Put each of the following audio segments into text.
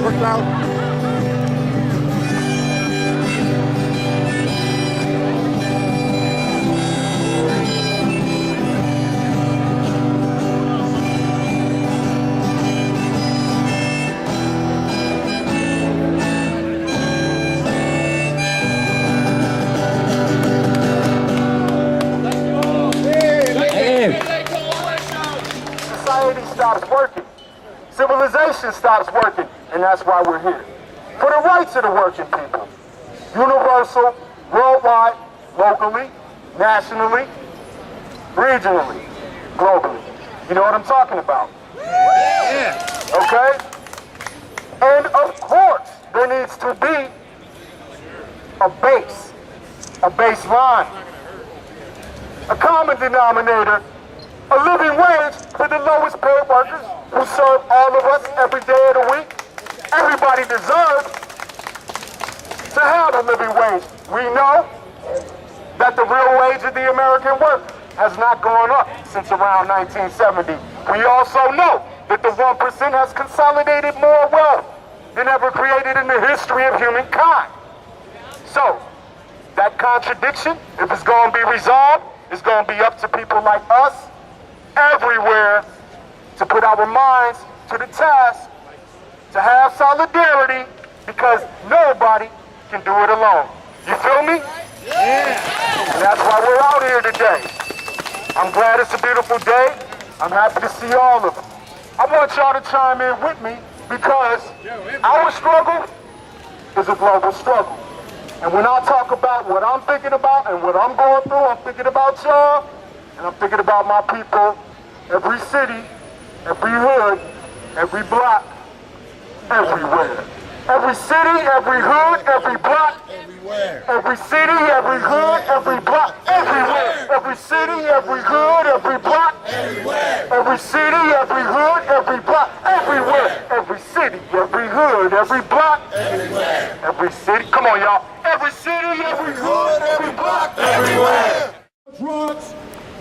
worked out. Society stops working. Civilization stops working, and that's why we're here. For the rights of the working people. Universal, worldwide, locally, nationally, regionally, globally. You know what I'm talking about? Yeah. Okay? And of course, there needs to be a baseline, a common denominator, a living wage for the lowest paid workers who serve all of us every day of the week. Everybody deserves to have a living wage. We know that the real wage of the American worker has not gone up since around 1970. We also know that the 1% has consolidated more wealth than ever created in the history of humankind. So, that contradiction, if it's going to be resolved, is going to be up to people like us everywhere to put our minds to the task, to have solidarity, because nobody can do it alone. You feel me? Yeah. And that's why we're out here today. I'm glad it's a beautiful day. I'm happy to see all of them. I want y'all to chime in with me because our struggle is a global struggle. And when I talk about what I'm thinking about and what I'm going through, I'm thinking about y'all, and I'm thinking about my people, every city, every hood, every block, everywhere. Every city, every hood, every block, everywhere. Every city, every hood, every block, everywhere. Every city, every hood, every block, everywhere. Every city, every hood, every block, everywhere. Every city, every hood, every block, everywhere. Every city, come on y'all. Every city, every hood, every block, everywhere. Drugs,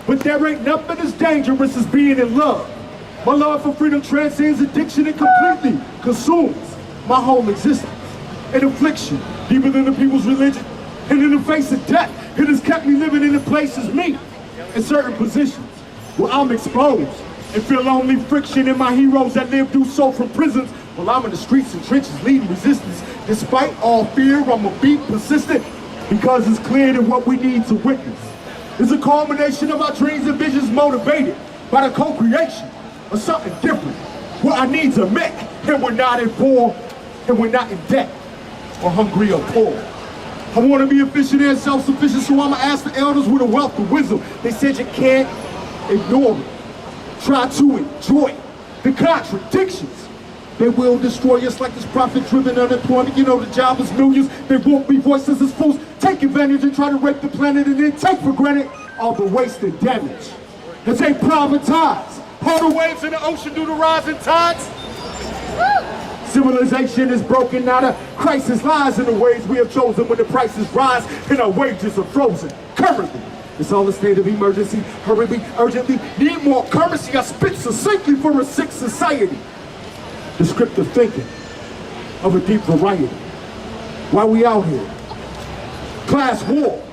but there ain't nothing as dangerous as being in love. My love for freedom transcends addiction and completely consumes my whole existence. An affliction deeper than the people's religion, and in the face of death, it has kept me living in the places me, in certain positions where I'm exposed and feel only friction in my heroes that live through so from prisons. While I'm in the streets and trenches leading resistance, despite all fear, I'ma be persistent because it's clear that what we need to witness is a culmination of our dreams and visions motivated by the co-creation of something different, where our needs are met and we're not in poor and we're not in debt or hungry or poor. I want to be efficient and self-sufficient, so I'ma ask the elders with a wealth of wisdom. They said you can't ignore it. Try to enjoy the contradictions. They will destroy us like this profit-driven unemployment. You know the job is millions. They won't be voices as fools. Take advantage and try to rape the planet and then take for granted all the waste and damage. As they privatize all the waves in the ocean due to rising tides. Civilization is broken, now the crisis lies in the ways we have chosen when the prices rise and our wages are frozen. Currently, it's all a state of emergency. Hurriedly, urgently, need more currency. I spit succinctly for a sick society. Descriptive thinking of a deep variety. Why we out here? Class war.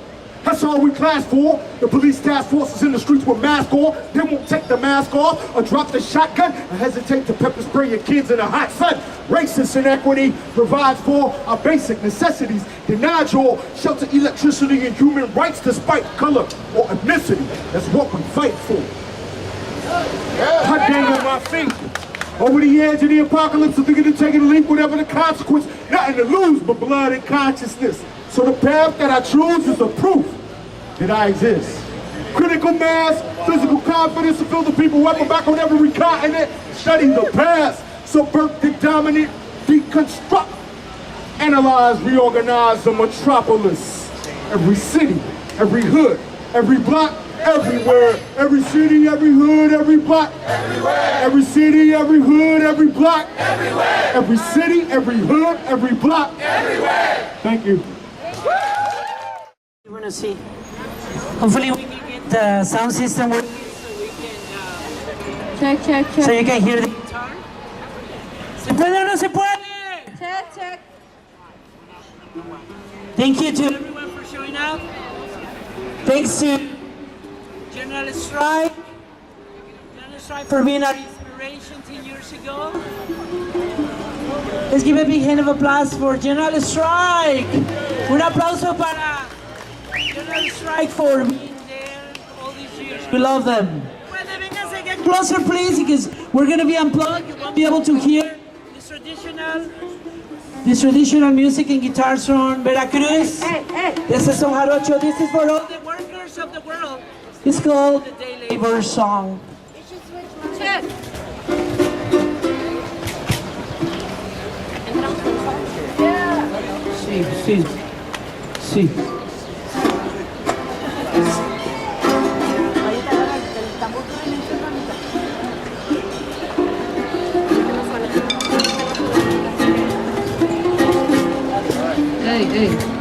That's all we class for. The police task forces in the streets with masks on. They won't take the mask off or drop the shotgun or hesitate to pepper spray your kids in the hot sun. Racist inequity provides for our basic necessities. Denied your shelter, electricity, and human rights despite color or ethnicity. That's what we fight for. I gang on my feet. Over the edge of the apocalypse, I'm thinking of taking a leap, whatever the consequence. Nothing to lose but blood and consciousness. So the path that I choose is a proof that I exist. Critical mass, physical confidence to fill the people weapon back on every continent. Study the past, subvert the dominant, deconstruct, analyze, reorganize the metropolis. Every city, every hood, every block, everywhere. Every city, every hood, every block. Everywhere. Every city, every hood, every block. Everywhere. Every city, every hood, every block. Everywhere. Thank you. We're gonna see. Hopefully we can get the sound system working so we can check. So you can hear the guitar. ¿Se puede o no se puede? check. Thank you to everyone for showing up. Thanks to General Strike for being our inspiration 10 years ago. Let's give a big hand of applause for General Strike. Un aplauso para General Strike for being there all these years. We love them. Get closer, please, because we're going to be unplugged. You won't be able to hear this traditional music and guitars from Veracruz. This is some jarocho. This is for all the workers of the world. It's called the Day Labor Song. Check. Sí, sí, sí. Hey.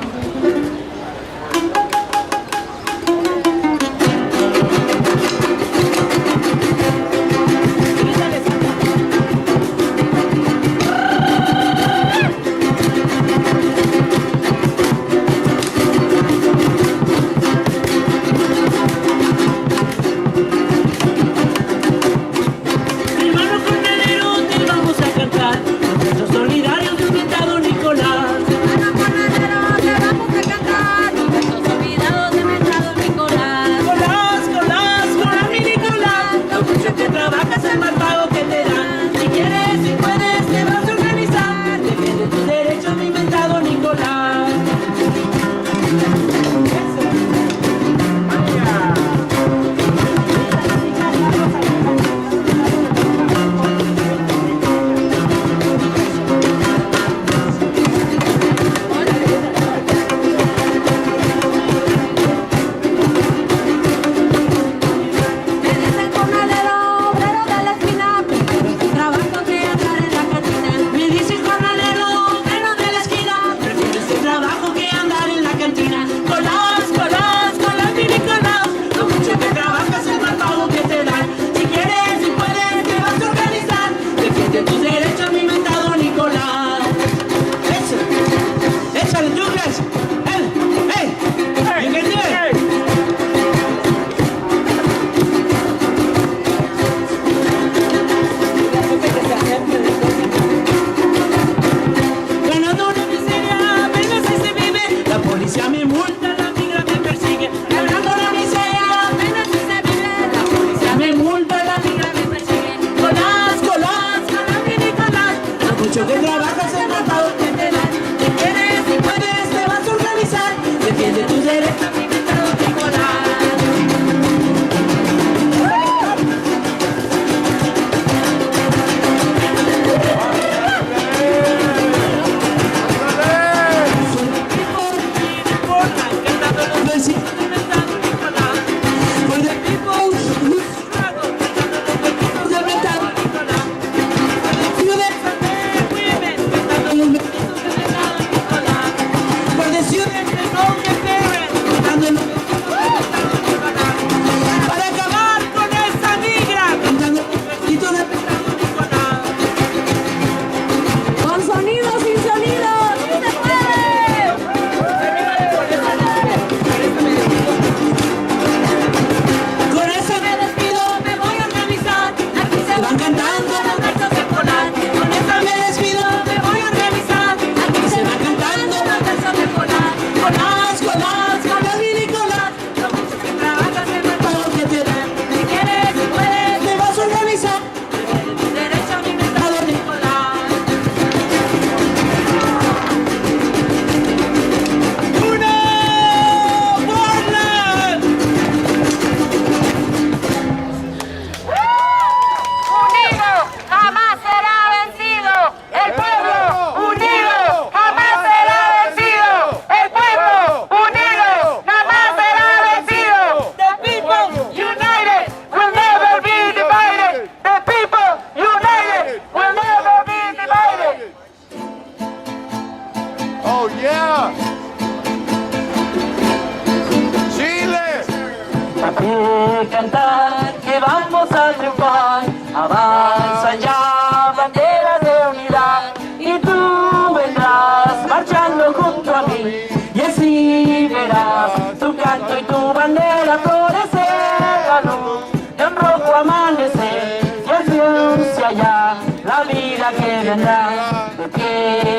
cantar que vamos a triunfar. Avanza ya, bandera de unidad, y tú vendrás.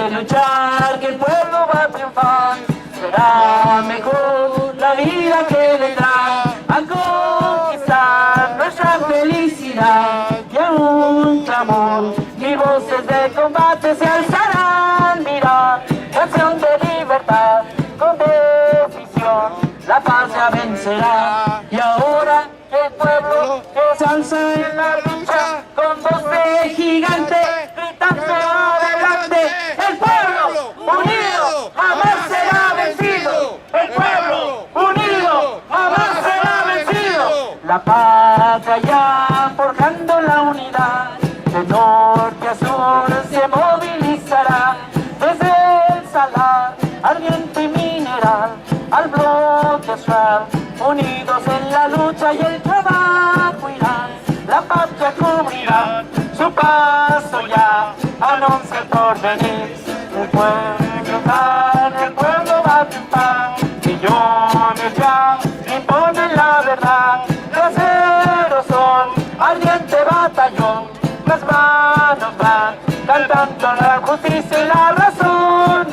de luchar, que el pueblo va a triunfar. Será mejor la vida que vendrá a conquistar nuestra felicidad. Y a un clamor, y voces de combate se alzarán. Mira, canción de libertad, con decisión, la paz ya vencerá. Y ahora el pueblo que se alza en la lucha, con voz de gigante, gritando adelante. El pueblo unido jamás será vencido. El pueblo unido jamás será vencido. La patria ya forjando la unidad, de norte a sur se movilizará. Desde el salar, ardiente y mineral, al bloque astral, unidos en la lucha y el trabajo irán. La patria cubrirá su paso ya, anuncia el porvenir. El pueblo gana, el pueblo va a triunfar. Millones ya imponen la verdad. Traseros son, ardiente batallón, las manos van cantando la justicia y la razón.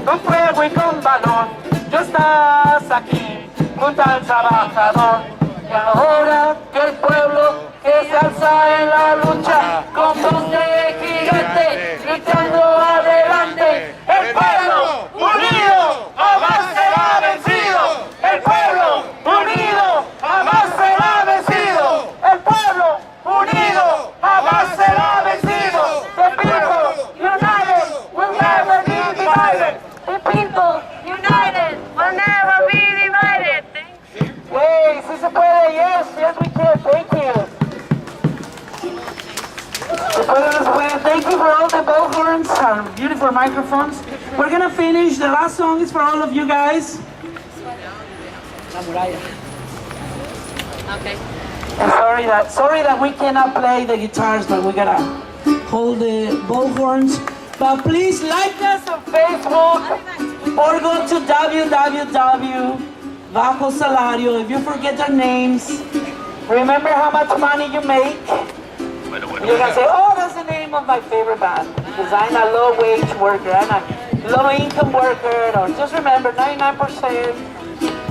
Con fuego y con balón, tú estás aquí junto al trabajador. Y ahora que el pueblo que se alza en la lucha, con voz de gigante, gritando adelante. El pueblo unido jamás será vencido. El pueblo unido jamás será vencido. El pueblo unido jamás será vencido. The people united will never be divided. The people united will never be divided. Hey, sí se puede, yes, yes we can, thank you. Thank you for all the bullhorns, our beautiful microphones. We're gonna finish, the last song is for all of you guys. Okay. And sorry that we cannot play the guitars, but we gotta hold the bullhorns. But please like us on Facebook or go to www.Bajo Salario. If you forget their names, remember how much money you make. You're gonna say, oh, that's the name of my favorite band, because I'm a low-wage worker, I'm a low-income worker. Or just remember, 99%,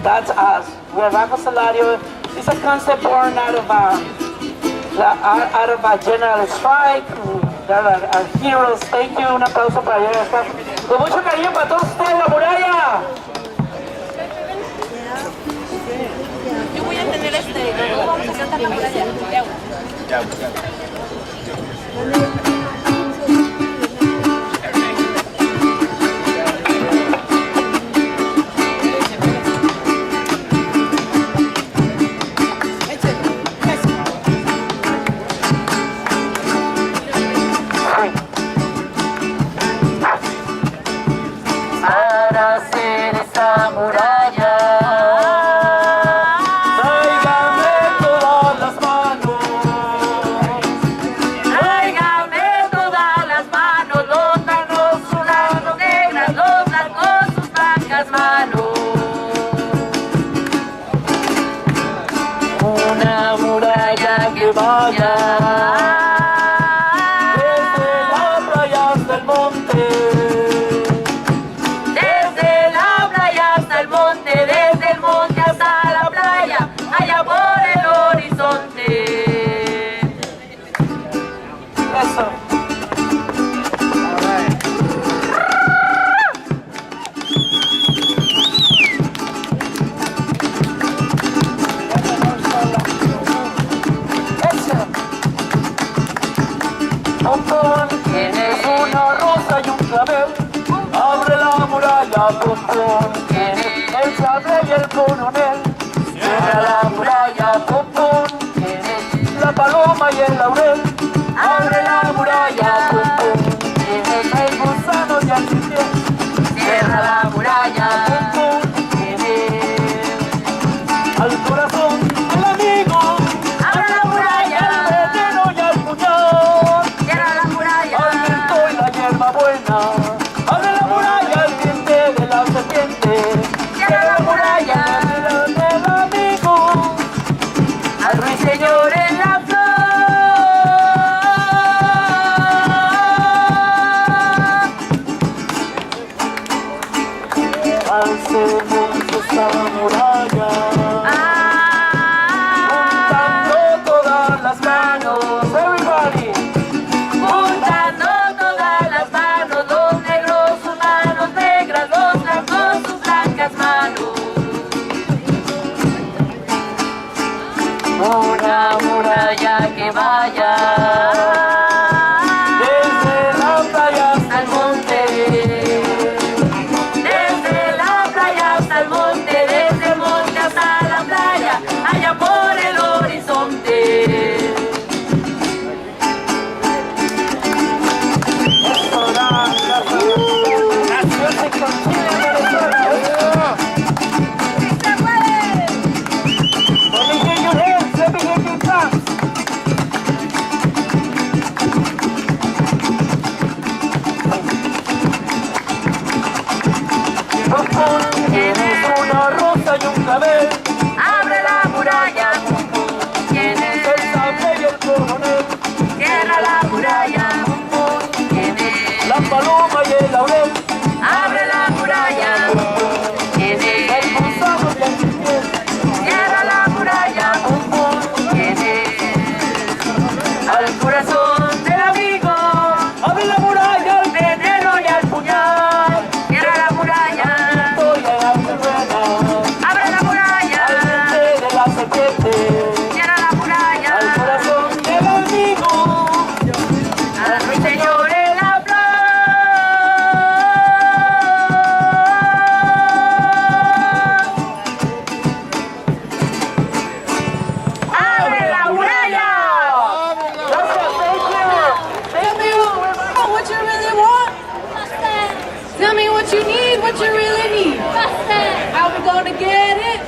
that's us. We're Bajo Salario. It's a concept born out of a general strike. They're our heroes. Thank you. Un aplauso para ellos. Con mucho cariño para todos ustedes, La Muralla. Yo voy a tener luego vamos a cantar la muralla de agua. Para hacer esa muralla, tráigame todas las manos, los manos unas negras, los blancos sus blancas manos. Una muralla que vaya desde la playa hasta el monte. Desde el monte hasta la playa, allá por el horizonte. Eso. Eso. Pompón, tienes una rosa y un clavel. Abre la muralla, Pompón. El sable y el coronel, cierra la muralla, Pompón, la paloma y el laurel, abre la muralla, Pompón, el gusano y el piel, cierra la muralla, Pompón, al corazón del amigo, abre la muralla, al veneno y al puñal, cierra la muralla, al viento y la hierba buena, abre la muralla, al diente de la serpiente. La muralla del amigo, al ruiseñor en la flor. la muralla. Juntando todas las manos, everybody. Juntando todas las manos, los negros sus manos negras, los blancos sus blancas manos. Una muralla que vaya Desde la playa hasta al monte, desde la playa hasta el monte, desde el monte hasta la playa, allá por el horizonte. Tienes una rosa y un clavel, Abre la muralla, tiene el sable y el coronel, cierra la muralla, tiene la paloma y el laurel, abre la muralla, tiene el manzano y el piel. cierra la muralla, tiene al corazón del amigo, Abre la muralla, al veneno y al puñal, cierra la muralla, estoy en la rueda, abre la muralla, al diente de la serpiente, cierra la muralla, al corazón del amigo, al ruiseñor en la flor. ¡Abre la muralla! Tell me what you really want. Tell me what you need, what you really need. How we gonna get it?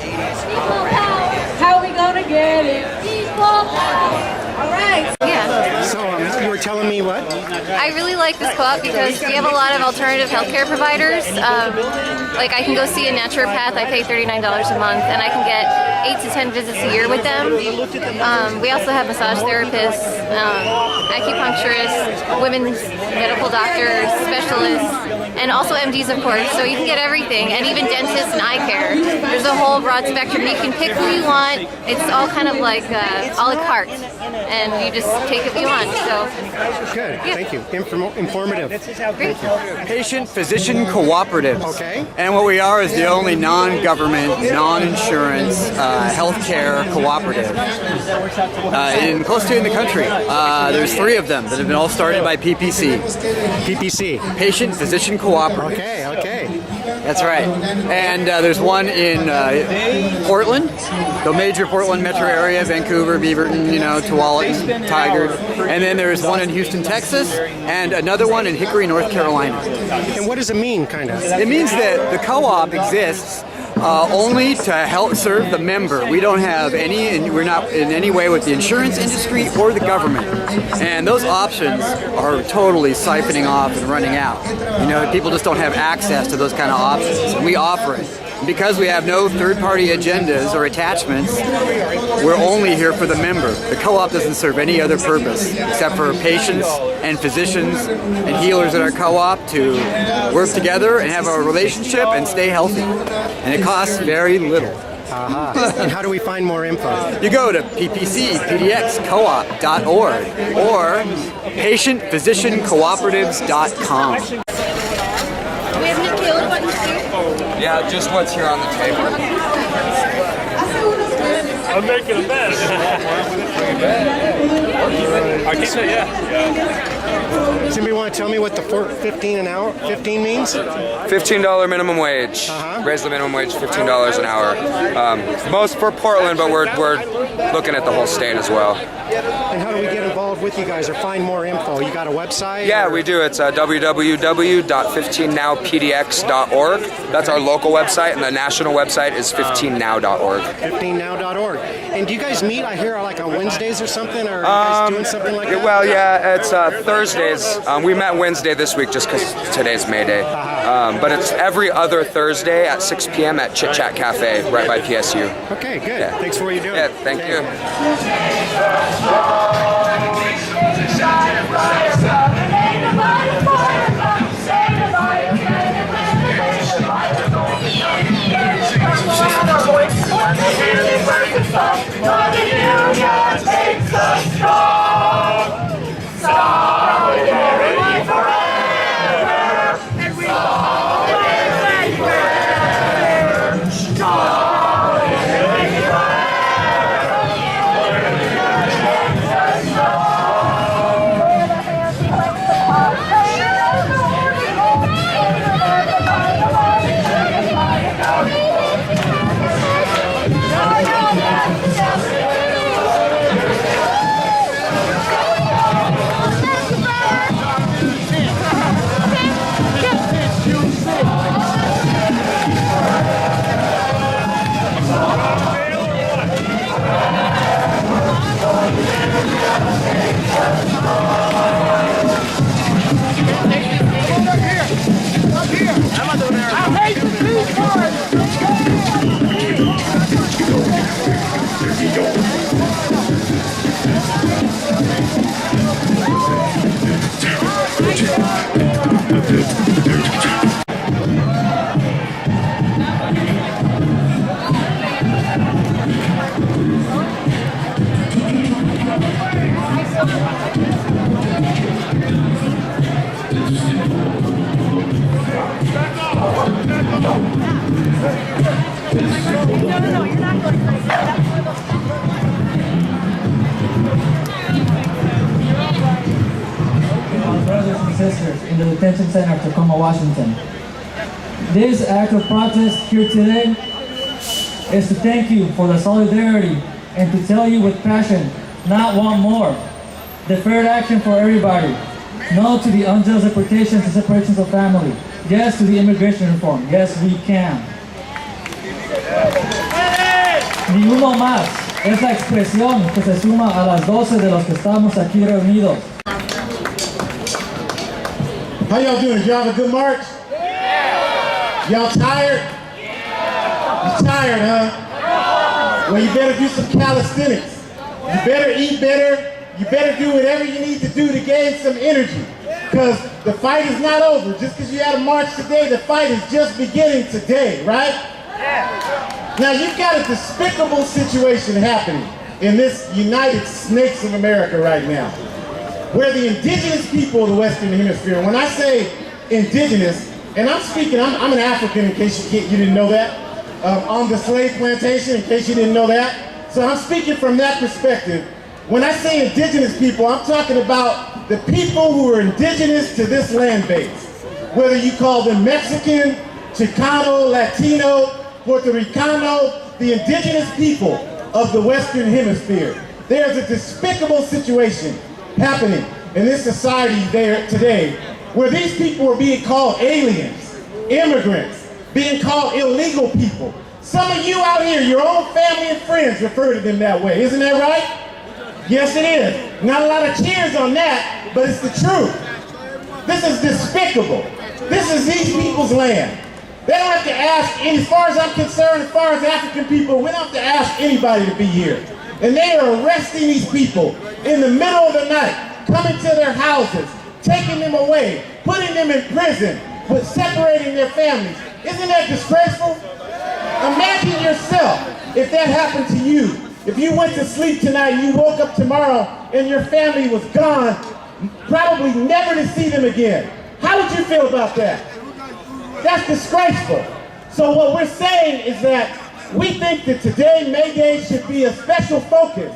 How we gonna get it? All right. Yeah, So you were telling me what? I really like this co-op because we have a lot of alternative healthcare providers. Like I can go see a naturopath, I pay $39 a month, and I can get 8 to 10 visits a year with them. We also have massage therapists, acupuncturists, women's medical doctors, specialists, and also MDs, of course. So you can get everything, and even dentists and eye care. There's a whole broad spectrum. You can pick who you want. It's all kind of like a la carte, and you just take what you want. So Good, thank you. Informative. great. Patient-physician cooperatives. Okay. And what we are is the only non-government, non-insurance healthcare cooperative close to in the country. There's 3 of them that have been all started by PPC. PPC. Patient-physician cooperative. Okay, okay. That's right. And there's one in Portland, the major Portland metro area, Vancouver, Beaverton, Tualatin, Tigard. And then there's one in Houston, Texas, and another one in Hickory, North Carolina. And what does it mean, kind of? It means that the co-op exists only to help serve the member. We don't have any, and we're not in any way with the insurance industry or the government. And those options are totally siphoning off and running out. People just don't have access to those kind of options, and we offer it. Because we have no third-party agendas or attachments, we're only here for the member. The co-op doesn't serve any other purpose except for patients and physicians and healers at our co-op to work together and have a relationship and stay healthy. And it costs very little. And how do we find more info? You go to ppcpdxcoop.org or patientphysiciancooperatives.com. We have Nick Hill buttons too. Yeah, just what's here on the table. I'm making a mess. I can say, yeah. Does anybody want to tell me what the 15 an hour 15 means? $15 minimum wage. Raise the minimum wage $15 an hour. Most for Portland, but we're looking at the whole state as well. And how do we get involved with you guys or find more info? You got a website? Yeah, we do. It's www.15nowpdx.org. That's our local website, and the national website is 15now.org. 15now.org. And do you guys meet? I hear like on Wednesdays or something, or are you guys doing something like that? Well, yeah, it's Thursdays. We met Wednesday this week just because today's May Day. But it's every other Thursday at 6 p.m. at Chit Chat Cafe right by PSU. Okay, good. Yeah. Thanks for what you're doing. Yeah, thank you. Say Washington. This act of protest here today is to thank you for the solidarity and to tell you with passion, not want more. Deferred action for everybody. No to the unjust deportations and separations of family. Yes to the immigration reform. Yes, we can. Ni uno más. Es la expresión que se suma a las 12 de los que estamos aquí reunidos. How y'all doing? Did y'all have a good march? Yeah. Y'all tired? Yeah. You tired, huh? Well, you better do some calisthenics. You better eat better. You better do whatever you need to do to gain some energy. Because the fight is not over. Just because you had a march today, the fight is just beginning today, right? Yeah. Now, you've got a despicable situation happening in this United Snakes of America right now, where the indigenous people of the Western Hemisphere, and when I say indigenous, and I'm speaking, I'm an African in case you didn't know that, on the slave plantation in case you didn't know that. So I'm speaking from that perspective. When I say indigenous people, I'm talking about the people who are indigenous to this land base. Whether you call them Mexican, Chicano, Latino, Puerto Ricano, the indigenous people of the Western Hemisphere. There's a despicable situation happening in this society there today where these people are being called aliens, immigrants, being called illegal people. Some of you out here, your own family and friends refer to them that way. Isn't that right? Yes, it is. Not a lot of cheers on that, but it's the truth. This is despicable. This is these people's land. They don't have to ask, as far as I'm concerned, as far as African people, we don't have to ask anybody to be here. And they are arresting these people in the middle of the night, coming to their houses, taking them away, putting them in prison, but separating their families. Isn't that disgraceful? Imagine yourself if that happened to you. If you went to sleep tonight, you woke up tomorrow, and your family was gone, probably never to see them again. How would you feel about that? That's disgraceful. So what we're saying is that we think that today, May Day, should be a special focus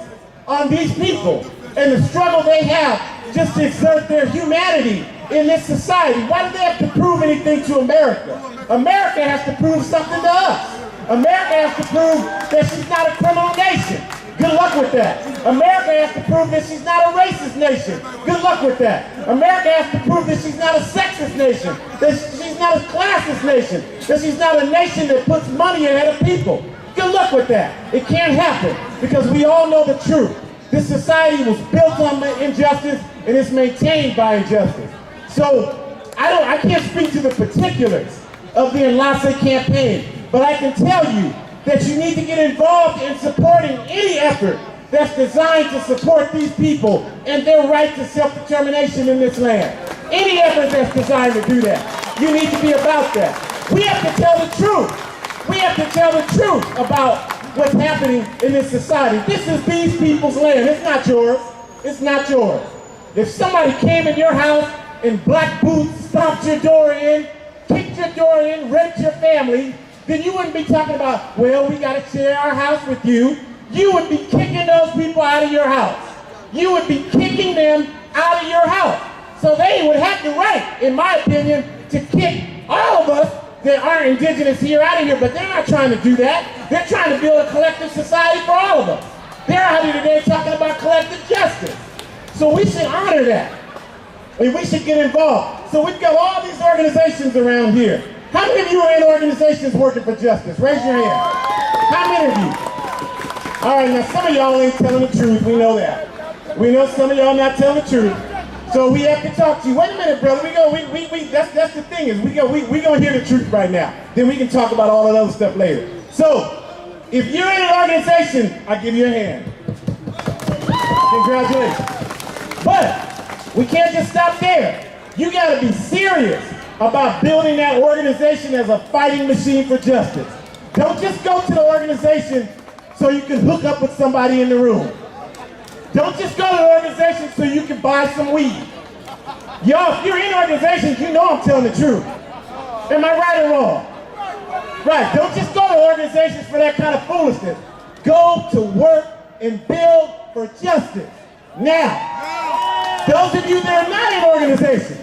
on these people and the struggle they have just to exert their humanity in this society. Why do they have to prove anything to America? America has to prove something to us. America has to prove that she's not a criminal nation. Good luck with that. America has to prove that she's not a racist nation. Good luck with that. America has to prove that she's not a sexist nation, that she's not a classist nation, that she's not a nation that puts money ahead of people. Good luck with that. It can't happen because we all know the truth. This society was built on injustice and it's maintained by injustice. So I can't speak to the particulars of the Enlace campaign, but I can tell you that you need to get involved in supporting any effort that's designed to support these people and their right to self-determination in this land. Any effort that's designed to do that. You need to be about that. We have to tell the truth. We have to tell the truth about what's happening in this society. This is these people's land. It's not yours. It's not yours. If somebody came in your house in black boots, stomped your door in, kicked your door in, raped your family, then you wouldn't be talking about, well, we got to share our house with you. You would be kicking those people out of your house. You would be kicking them out of your house. So they would have the right, in my opinion, to kick all of us that aren't indigenous here out of here, but they're not trying to do that. They're trying to build a collective society for all of us. They're out here today talking about collective justice. So we should honor that. And we should get involved. So we've got all these organizations around here. How many of you are in organizations working for justice? Raise your hand. How many of you? All right, now some of y'all ain't telling the truth. We know that. We know some of y'all not telling the truth. So we have to talk to you. Wait a minute, brother. That's the thing is we gonna hear the truth right now. Then we can talk about all that other stuff later. So if you're in an organization, I give you a hand. Congratulations. But we can't just stop there. You got to be serious about building that organization as a fighting machine for justice. Don't just go to the organization so you can hook up with somebody in the room. Don't just go to the organization so you can buy some weed. Y'all, if you're in organizations, you know I'm telling the truth. Am I right or wrong? Right, don't just go to organizations for that kind of foolishness. Go to work and build for justice. Now, those of you that are not in organizations,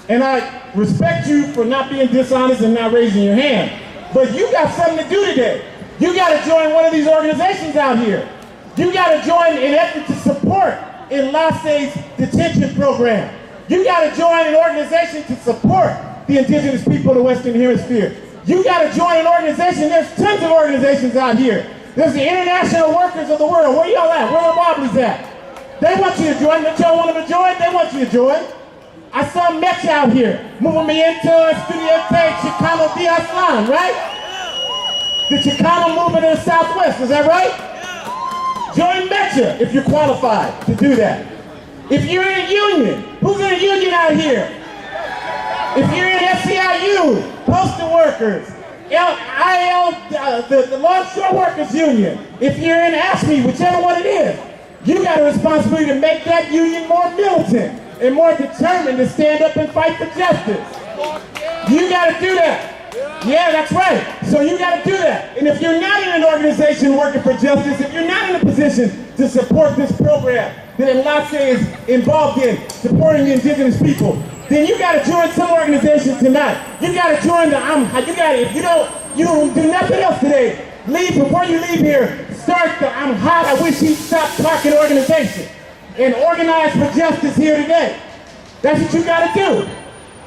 And I respect you for not being dishonest and not raising your hand. But you got something to do today. You got to join one of these organizations out here. You got to join an effort to support Enlace's detention program. You got to join an organization to support the indigenous people of the Western Hemisphere. You got to join an organization. There's tons of organizations out here. There's the International Workers of the World. Where y'all at? Where the Wobblies at? They want you to join. Don't y'all want them to join? They want you to join. I saw Mex out here. Movimiento Estudiante Chicano de Aslan, right? The Chicano movement in the Southwest, is that right? Join Mecha if you're qualified to do that. If you're in a union, who's in a union out here? If you're in SEIU, postal workers, the Longshore Workers Union, if you're in ASME, whichever one it is, you got a responsibility to make that union more militant and more determined to stand up and fight for justice. You got to do that. Yeah, that's right. So you got to do that. And if you're not in an organization working for justice, if you're not in a position to support this program that Enlace is involved in, supporting the indigenous people, then you got to join some organization tonight. You got to join the if you don't do nothing else today, leave before you leave here. Start the I'm hot, I wish he'd stop talking organization and organize for justice here today. That's what you got to do.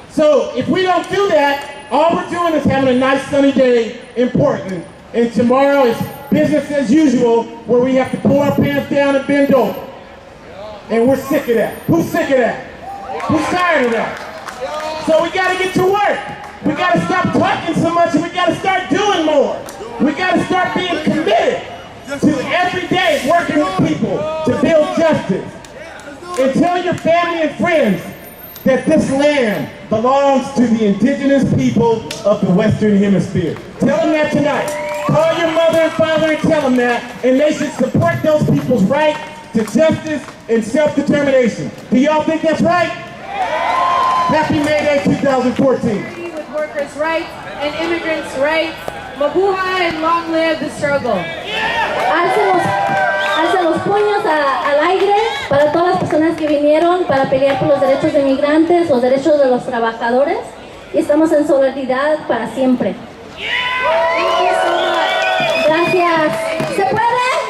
So if we don't do that, all we're doing is having a nice sunny day in Portland, and tomorrow is business as usual, where we have to pull our pants down and bend over. And we're sick of that. Who's sick of that? Who's tired of that? So we got to get to work. We got to stop talking so much, and we got to start doing more. We got to start being committed to every day working with people to build justice. And tell your family and friends that this land belongs to the indigenous people of the Western Hemisphere. Tell them that tonight. Call your mother and father and tell them that, and they should support those people's right to justice and self-determination. Do y'all think that's right? Happy May Day 2014. With workers' rights and immigrants' rights, mabuhay and long live the struggle. Alza los puños al aire para todas las personas que vinieron para pelear por los derechos de migrantes, los derechos de los trabajadores, y estamos en solidaridad para siempre. Gracias. ¿Se puede?